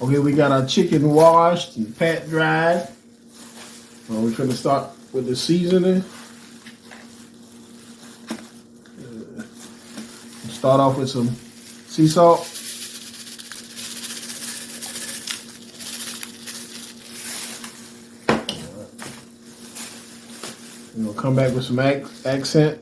Okay, we got our chicken washed and pat dried. We're going to start with the seasoning. Start off with some sea salt. We're going to come back with some accent.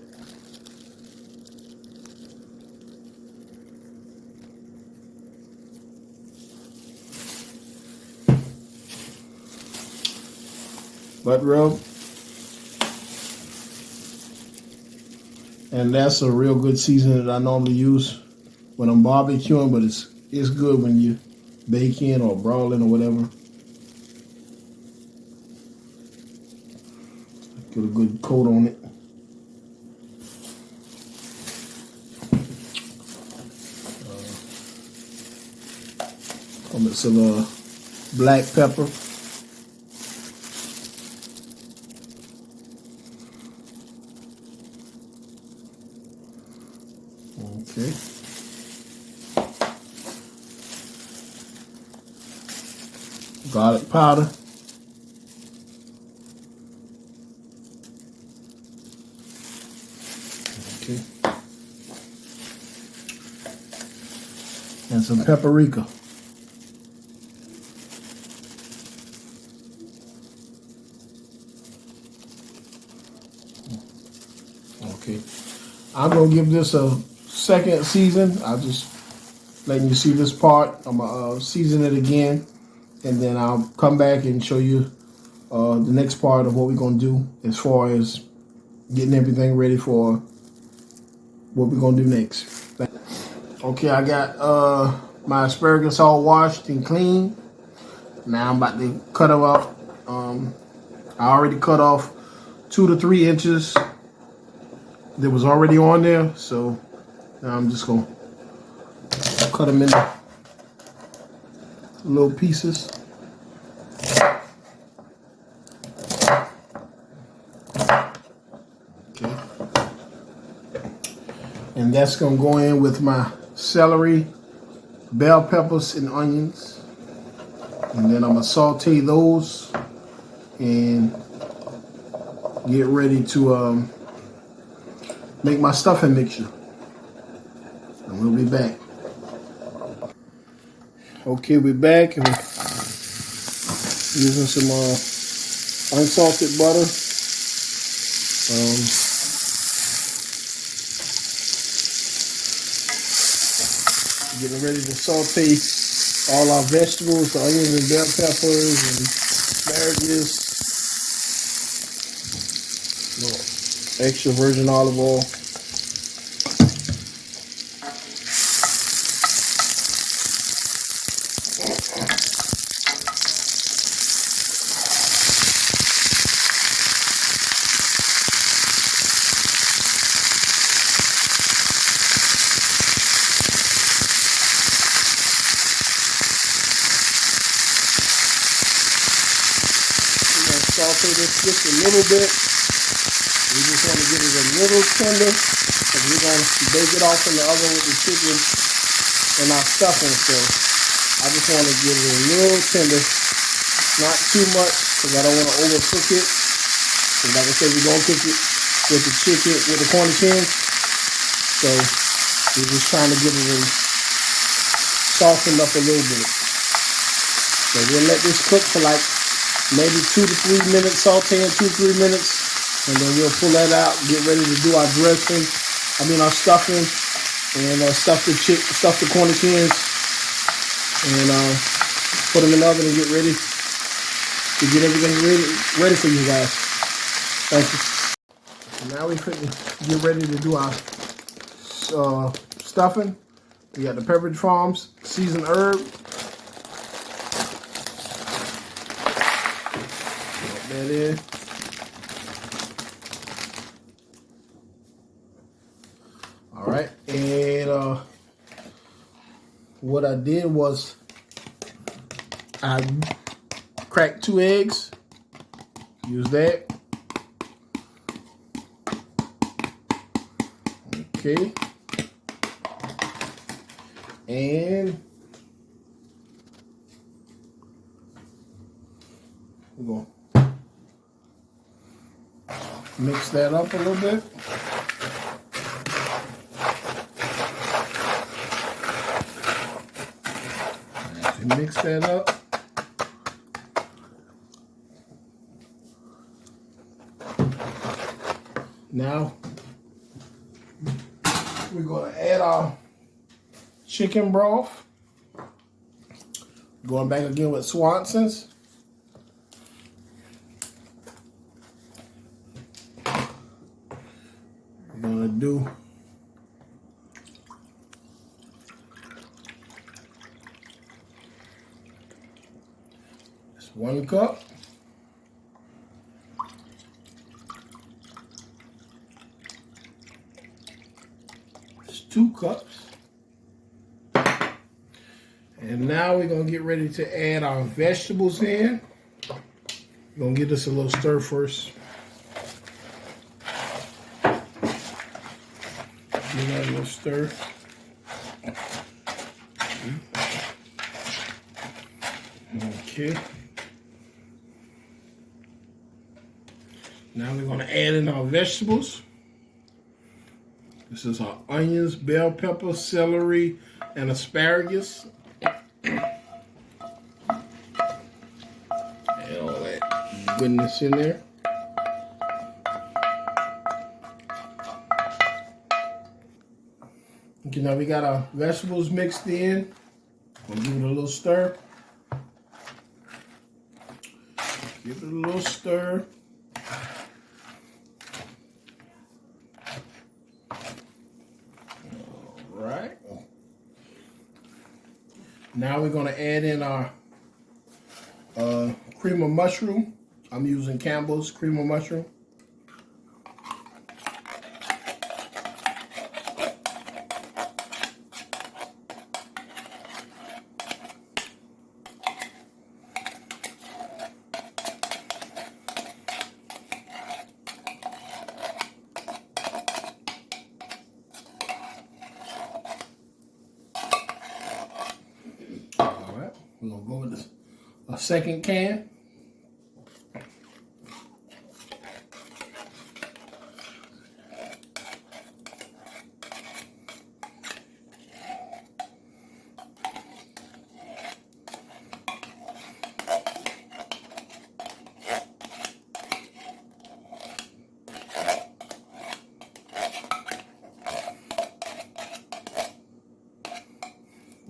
Butt rub. And that's a real good seasoning that I normally use when I'm barbecuing, but it's good when you baking or broiling or whatever. Get a good coat on it. Some black pepper. Okay. Garlic powder. Okay. And some paprika. Okay. I'm going to give this a second season. I'll just letting you see this part. I'm going to season it again. And then I'll come back and show you the next part of what we're going to do as far as getting everything ready for what we're going to do next. Okay, I got my asparagus all washed and clean. Now I'm about to cut it off. I already cut off 2 to 3 inches that was already on there. So now I'm just going to cut them into little pieces. Okay. And that's going to go in with my celery, bell peppers, and onions. And then I'm going to saute those and get ready to make my stuffing mixture. And we'll be back. Okay, we're back and we're using some unsalted butter. Getting ready to saute all our vegetables, the onions and bell peppers and asparagus. Extra virgin olive oil. Saute this just a little bit. We just want to get it a little tender because we're going to bake it off in the oven with the chicken and our stuffing. So I just want to get it a little tender, not too much because I don't want to overcook it. So like I said, we're going to cook it with the chicken, with the Cornish hens. So we're just trying to get it softened up a little bit. So we'll let this cook for like maybe 2 to 3 minutes, sauteing 2 to 3 minutes, and then we'll pull that out, get ready to do our dressing. Our stuffing, and stuff the Cornish hens, and put them in the oven and get ready to get everything ready for you guys. Thank you. So now we get ready to do our stuffing. We got the Pepperidge Farms seasoned herb. That in. All right, and what I did was I cracked 2 eggs. Use that. Okay. We're going to mix that up a little bit. Mix that up. Now we're going to add our chicken broth. Going back again with Swanson's. We're going to do just 1 cup. It's 2 cups. And now we're going to get ready to add our vegetables in. We're going to give this a little stir first. Give that a little stir. Okay. Now we're going to add in our vegetables. This is our onions, bell pepper, celery, and asparagus. Add all that goodness in there. Okay, now we got our vegetables mixed in. We'll give it a little stir. Give it a little stir. All right. Now we're going to add in our cream of mushroom. I'm using Campbell's cream of mushroom. We're going to go with a second can.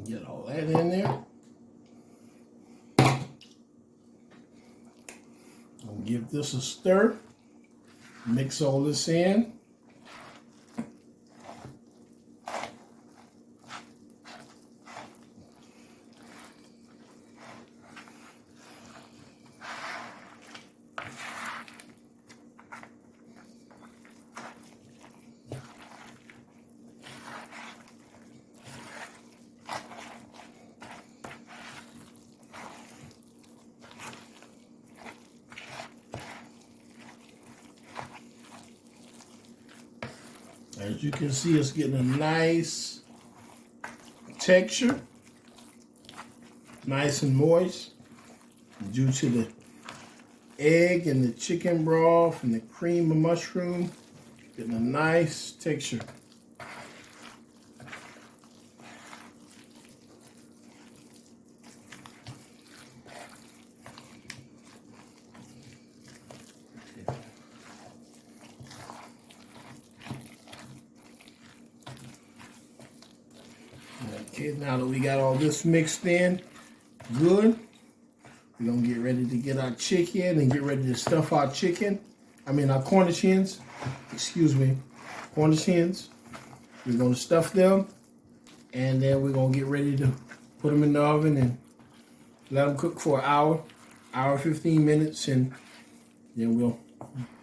Get all that in there. Give this a stir. Mix all this in. As you can see, it's getting a nice texture, nice and moist, due to the egg and the chicken broth and the cream of mushroom, getting a nice texture. Okay, now that we got all this mixed in good, we're going to get ready to get our chicken and get ready to stuff our chicken. Our Cornish hens. Excuse me. Cornish hens. We're going to stuff them, and then we're going to get ready to put them in the oven and let them cook for an hour, 15 minutes, and then we'll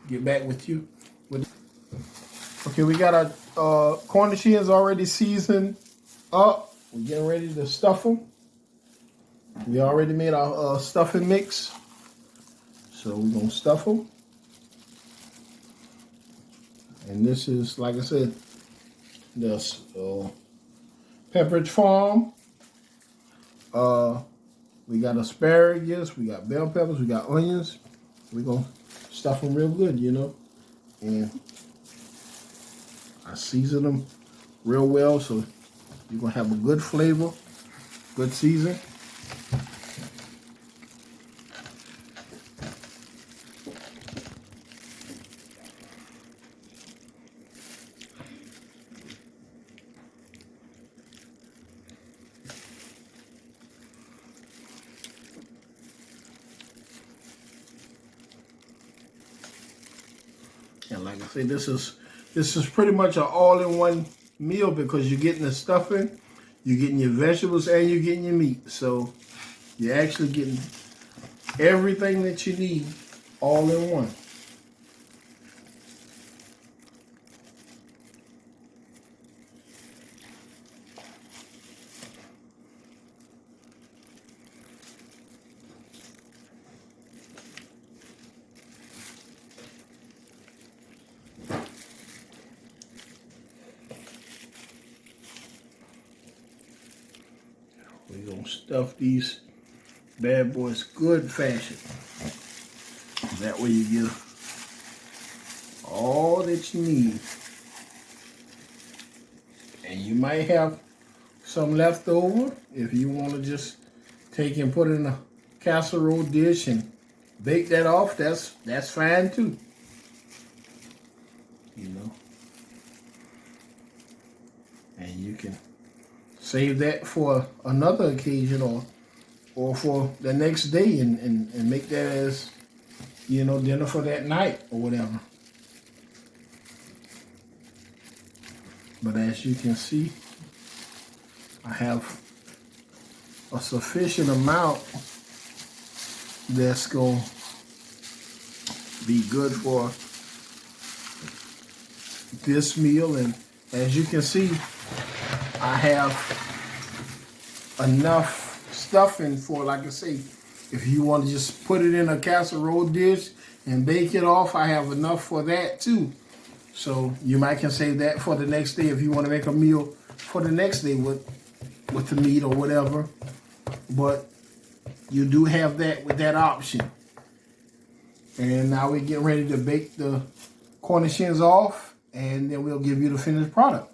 get back with you. Okay, we got our Cornish hens already seasoned up. We're getting ready to stuff them. We already made our stuffing mix. So we're going to stuff them. And this is, like I said, the Pepperidge Farm We got asparagus, we got bell peppers, we got onions. We're going to stuff them real good, you know. And I season them real well, so you're going to have a good flavor, good season. And like I say, this is pretty much an all-in-one meal because you're getting the stuffing, you're getting your vegetables, and you're getting your meat. So you're actually getting everything that you need all in one. We're going to stuff these bad boys good fashion. That way you get all that you need. And you might have some left over if you want to just take and put it in a casserole dish and bake that off. That's fine too. You know. And you can save that for another occasion or for the next day and make that as, you know, dinner for that night or whatever. But as you can see, I have a sufficient amount that's going to be good for this meal. And as you can see, I have enough stuffing for, like I say, if you want to just put it in a casserole dish and bake it off, I have enough for that too. So you might can save that for the next day if you want to make a meal for the next day with the meat or whatever. But you do have that with that option. And now we're getting ready to bake the Cornish hens off, and then we'll give you the finished product.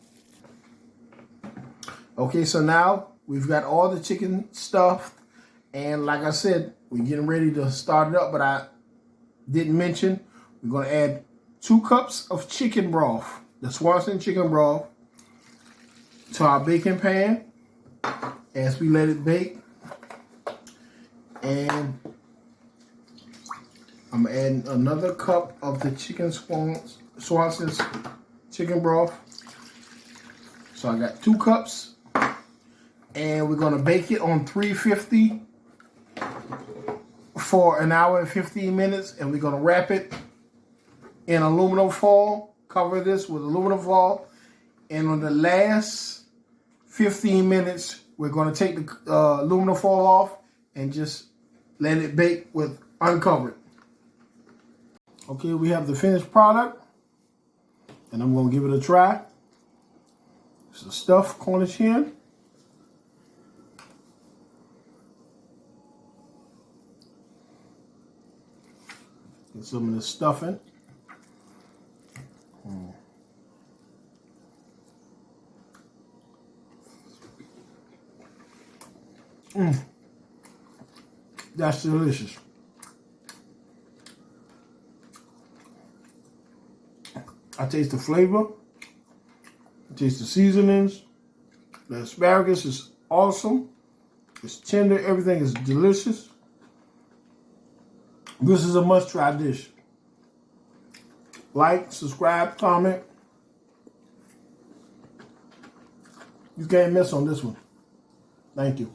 Okay, so now we've got all the chicken stuffed, and like I said, we're getting ready to start it up, but I didn't mention we're going to add 2 cups of chicken broth, the Swanson chicken broth, to our baking pan as we let it bake. And I'm adding another cup of the Swanson's chicken broth. So I got 2 cups. And we're going to bake it on 350 for an hour and 15 minutes. And we're going to wrap it in aluminum foil. Cover this with aluminum foil. And on the last 15 minutes, we're going to take the aluminum foil off and just let it bake with uncovered. Okay, we have the finished product. And I'm going to give it a try. It's a stuffed Cornish hen. Get some of the stuffing. That's delicious. I taste the flavor. I taste the seasonings. The asparagus is awesome. It's tender. Everything is delicious. This is a must-try dish. Like, subscribe, comment. You can't miss on this one. Thank you.